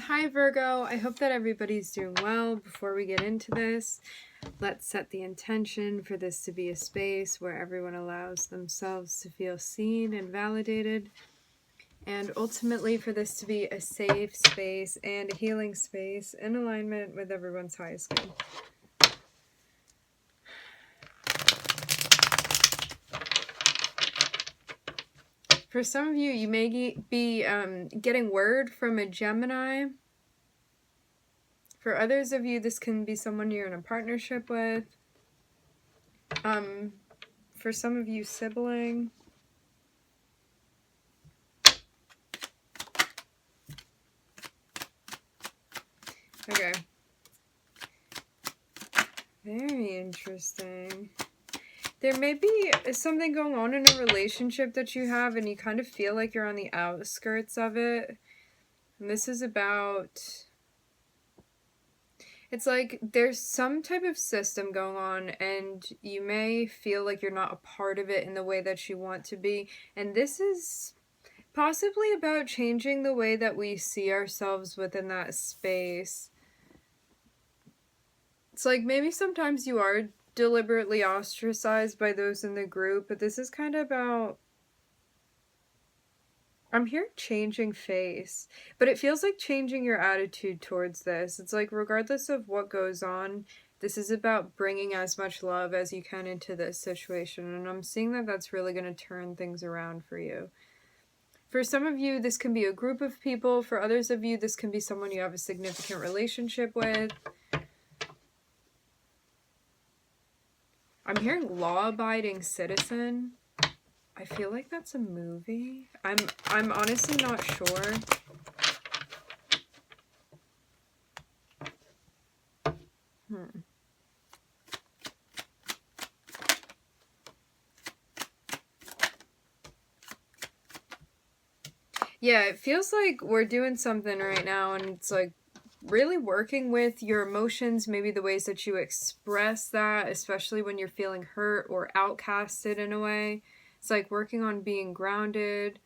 Hi Virgo, I hope that everybody's doing well. Before we get into this, let's set the intention for this to be a space where everyone allows themselves to feel seen and validated, and ultimately for this to be a safe space and a healing space in alignment with everyone's highest good. For some of you, you may be getting word from a Gemini. For others of you, this can be someone you're in a partnership with. For some of you, sibling. Okay. Very interesting. There may be something going on in a relationship that you have and you kind of feel like you're on the outskirts of it. And this is about... It's like there's some type of system going on and you may feel like you're not a part of it in the way that you want to be. And this is possibly about changing the way that we see ourselves within that space. It's like maybe sometimes you are deliberately ostracized by those in the group, but this is kind of about... I'm hearing changing face, but it feels like changing your attitude towards this. It's like regardless of what goes on, this is about bringing as much love as you can into this situation, and I'm seeing that that's really going to turn things around for you. For some of you, this can be a group of people. For others of you, this can be someone you have a significant relationship with. I'm hearing law-abiding citizen. I feel like that's a movie. I'm honestly not sure. Yeah, it feels like we're doing something right now, and it's like really working with your emotions, maybe the ways that you express that, especially when you're feeling hurt or outcasted in a way. It's like working on being grounded.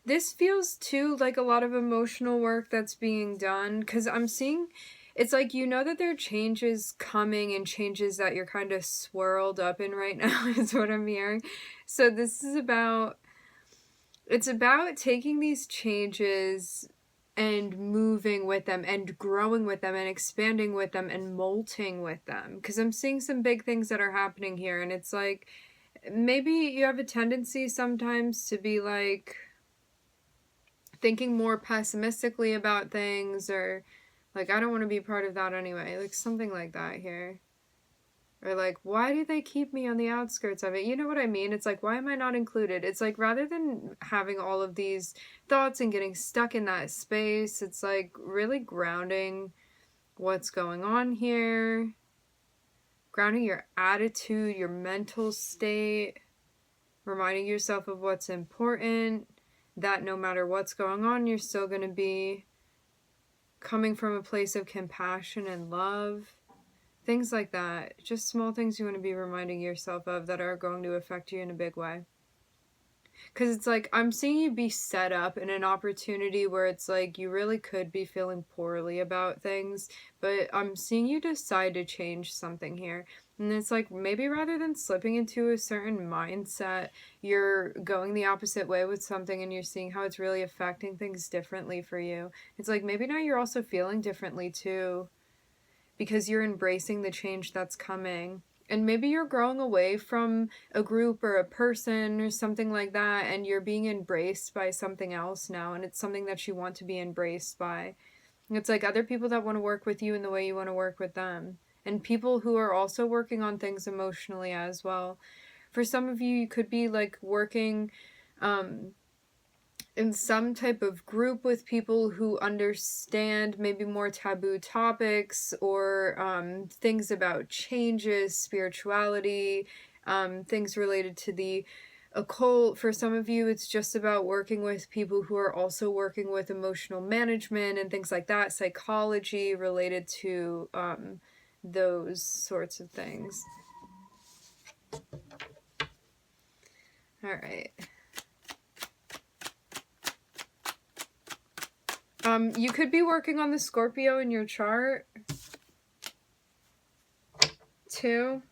This feels too like a lot of emotional work that's being done, because I'm seeing it's like you know that there are changes coming and changes that you're kind of swirled up in right now is what I'm hearing. So this is about... It's about taking these changes and moving with them and growing with them and expanding with them and molting with them. Because I'm seeing some big things that are happening here. And it's like, maybe you have a tendency sometimes to be like thinking more pessimistically about things, or like, I don't want to be part of that anyway. Like something like that here. Or like, why do they keep me on the outskirts of it? You know what I mean? It's like, why am I not included? It's like, rather than having all of these thoughts and getting stuck in that space, it's like really grounding what's going on here. Grounding your attitude, your mental state. Reminding yourself of what's important. That no matter what's going on, you're still going to be coming from a place of compassion and love. Things like that. Just small things you want to be reminding yourself of that are going to affect you in a big way. Because it's like, I'm seeing you be set up in an opportunity where it's like you really could be feeling poorly about things, but I'm seeing you decide to change something here. And it's like, maybe rather than slipping into a certain mindset, you're going the opposite way with something and you're seeing how it's really affecting things differently for you. It's like, maybe now you're also feeling differently too, because you're embracing the change that's coming. And maybe you're growing away from a group or a person or something like that, and you're being embraced by something else now, and it's something that you want to be embraced by. It's like other people that want to work with you in the way you want to work with them, and people who are also working on things emotionally as well. For some of you, you could be like working in some type of group with people who understand maybe more taboo topics, or things about changes, spirituality, things related to the occult. For some of you, it's just about working with people who are also working with emotional management and things like that, psychology related to those sorts of things. All right. You could be working on the Scorpio in your chart too.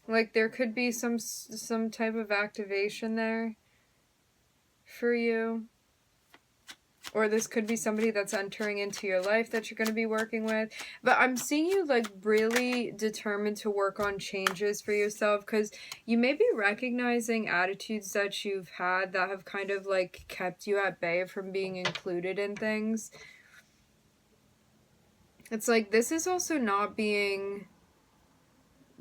Like there could be some type of activation there for you. Or this could be somebody that's entering into your life that you're going to be working with. But I'm seeing you like really determined to work on changes for yourself, because you may be recognizing attitudes that you've had that have kind of like kept you at bay from being included in things. It's like this is also not being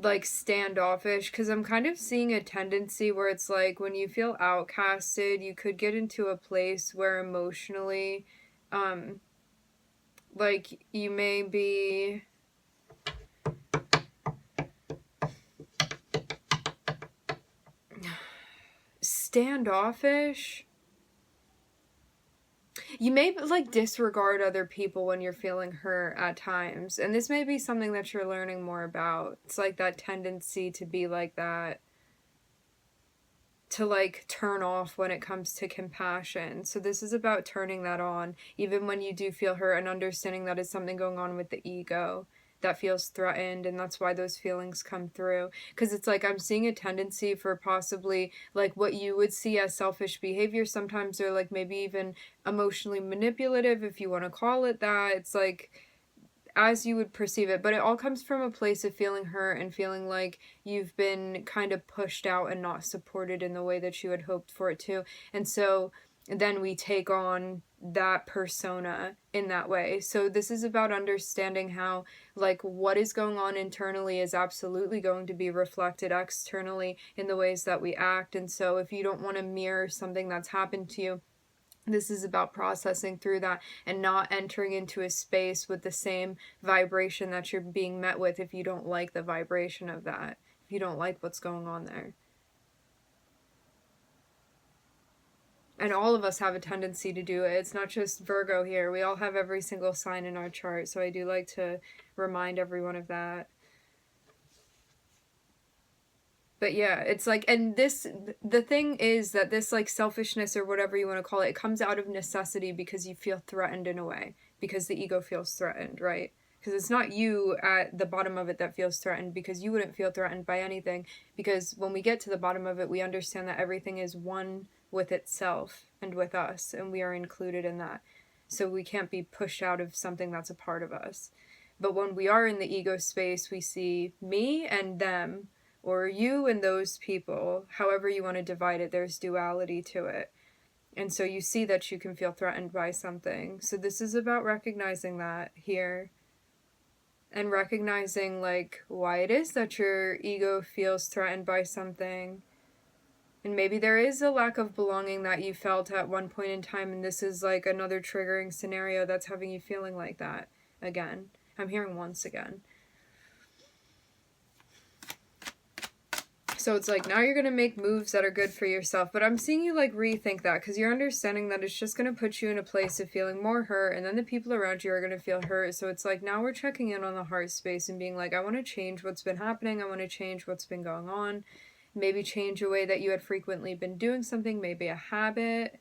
like standoffish, because I'm kind of seeing a tendency where it's like when you feel outcasted, you could get into a place where emotionally like you may be standoffish. You may like disregard other people when you're feeling hurt at times, and this may be something that you're learning more about. It's like that tendency to be like that, to like turn off when it comes to compassion. So this is about turning that on even when you do feel hurt, and understanding that is something going on with the ego that feels threatened, and that's why those feelings come through. Because it's like I'm seeing a tendency for possibly like what you would see as selfish behavior sometimes, or like maybe even emotionally manipulative, if you want to call it that. It's like as you would perceive it, but it all comes from a place of feeling hurt and feeling like you've been kind of pushed out and not supported in the way that you had hoped for it to. And so then we take on that persona in that way. So this is about understanding how like what is going on internally is absolutely going to be reflected externally in the ways that we act. And so if you don't want to mirror something that's happened to you, this is about processing through that and not entering into a space with the same vibration that you're being met with if you don't like the vibration of that, if you don't like what's going on there. And all of us have a tendency to do it. It's not just Virgo here. We all have every single sign in our chart. So I do like to remind everyone of that. But yeah, it's like, and this, the thing is that this like selfishness or whatever you want to call it, it comes out of necessity because you feel threatened in a way, because the ego feels threatened, right? Because it's not you at the bottom of it that feels threatened, because you wouldn't feel threatened by anything. Because when we get to the bottom of it, we understand that everything is one with itself and with us, and we are included in that. So we can't be pushed out of something that's a part of us. But when we are in the ego space, we see me and them, or you and those people, however you want to divide it, there's duality to it. And so you see that you can feel threatened by something. So this is about recognizing that here, and recognizing like why it is that your ego feels threatened by something. And maybe there is a lack of belonging that you felt at one point in time, and this is like another triggering scenario that's having you feeling like that again. I'm hearing once again. So it's like now you're going to make moves that are good for yourself. But I'm seeing you like rethink that, because you're understanding that it's just going to put you in a place of feeling more hurt, and then the people around you are going to feel hurt. So it's like now we're checking in on the heart space and being like, I want to change what's been happening. I want to change what's been going on. Maybe change a way that you had frequently been doing something, maybe a habit.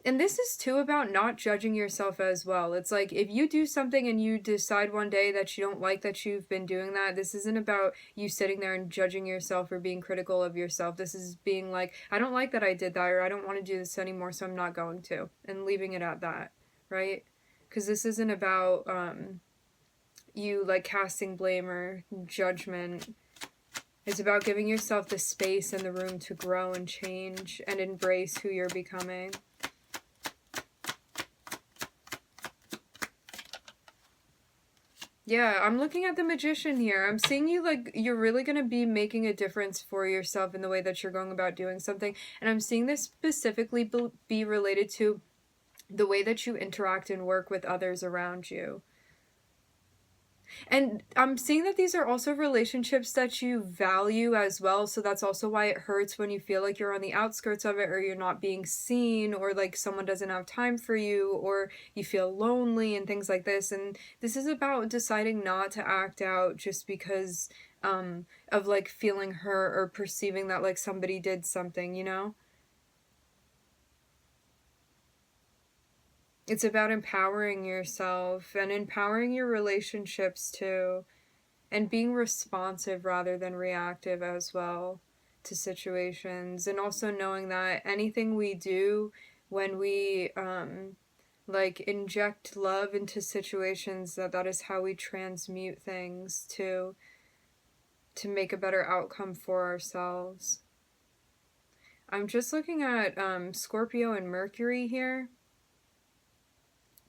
And this is too about not judging yourself as well. It's like if you do something and you decide one day that you don't like that you've been doing that, this isn't about you sitting there and judging yourself or being critical of yourself. This is being like, I don't like that I did that, or I don't want to do this anymore, so I'm not going to, and leaving it at that, right? Because this isn't about you like casting blame or judgment. It's about giving yourself the space and the room to grow and change and embrace who you're becoming. Yeah, I'm looking at the Magician here. I'm seeing you like you're really going to be making a difference for yourself in the way that you're going about doing something. And I'm seeing this specifically be related to the way that you interact and work with others around you. And I'm seeing that these are also relationships that you value as well. So that's also why it hurts when you feel like you're on the outskirts of it, or you're not being seen, or like someone doesn't have time for you, or you feel lonely and things like this. And this is about deciding not to act out just because of like feeling hurt or perceiving that like somebody did something, you know? It's about empowering yourself and empowering your relationships too, and being responsive rather than reactive as well to situations, and also knowing that anything we do when we like inject love into situations, that is how we transmute things to make a better outcome for ourselves. I'm just looking at Scorpio and Mercury here.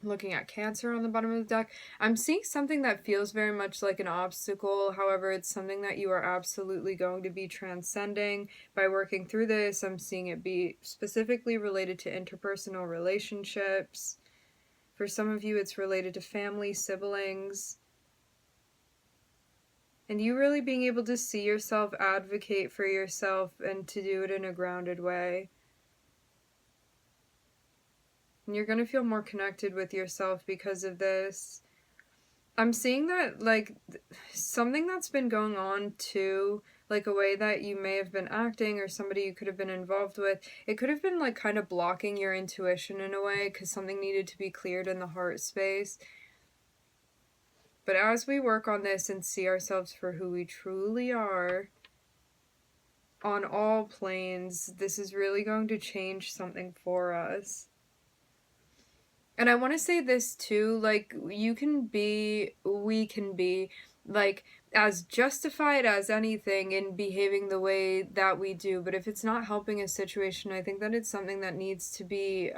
Looking at Cancer on the bottom of the deck. I'm seeing something that feels very much like an obstacle. However, it's something that you are absolutely going to be transcending by working through this. I'm seeing it be specifically related to interpersonal relationships. For some of you, it's related to family, siblings. And you really being able to see yourself, advocate for yourself, and to do it in a grounded way. And you're going to feel more connected with yourself because of this. I'm seeing that, like, something that's been going on too, like a way that you may have been acting or somebody you could have been involved with, it could have been, like, kind of blocking your intuition in a way because something needed to be cleared in the heart space. But as we work on this and see ourselves for who we truly are on all planes, this is really going to change something for us. And I want to say this too, like, we can be, like, as justified as anything in behaving the way that we do. But if it's not helping a situation, I think that it's something that needs to be,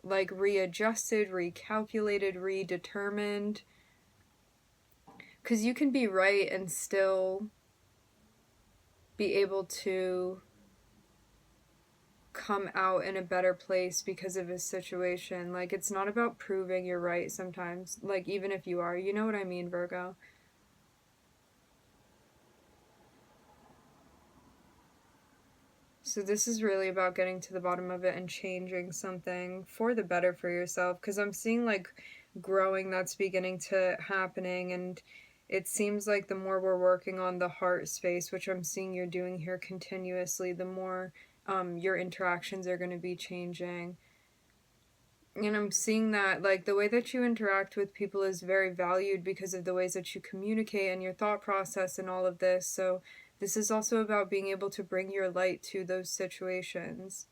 like, readjusted, recalculated, redetermined. Because you can be right and still be able to come out in a better place because of a situation. Like, it's not about proving you're right sometimes. Like, even if you are, you know what I mean, Virgo? So this is really about getting to the bottom of it and changing something for the better for yourself. Because I'm seeing, like, growing that's beginning to happening, and it seems like the more we're working on the heart space, which I'm seeing you're doing here continuously, the more your interactions are going to be changing. And I'm seeing that, like, the way that you interact with people is very valued because of the ways that you communicate and your thought process and all of this. So this is also about being able to bring your light to those situations.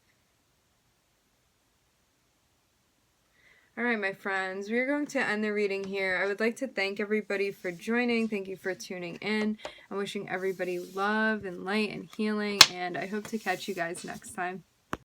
All right, my friends, we're going to end the reading here. I would like to thank everybody for joining. Thank you for tuning in. I'm wishing everybody love and light and healing, and I hope to catch you guys next time.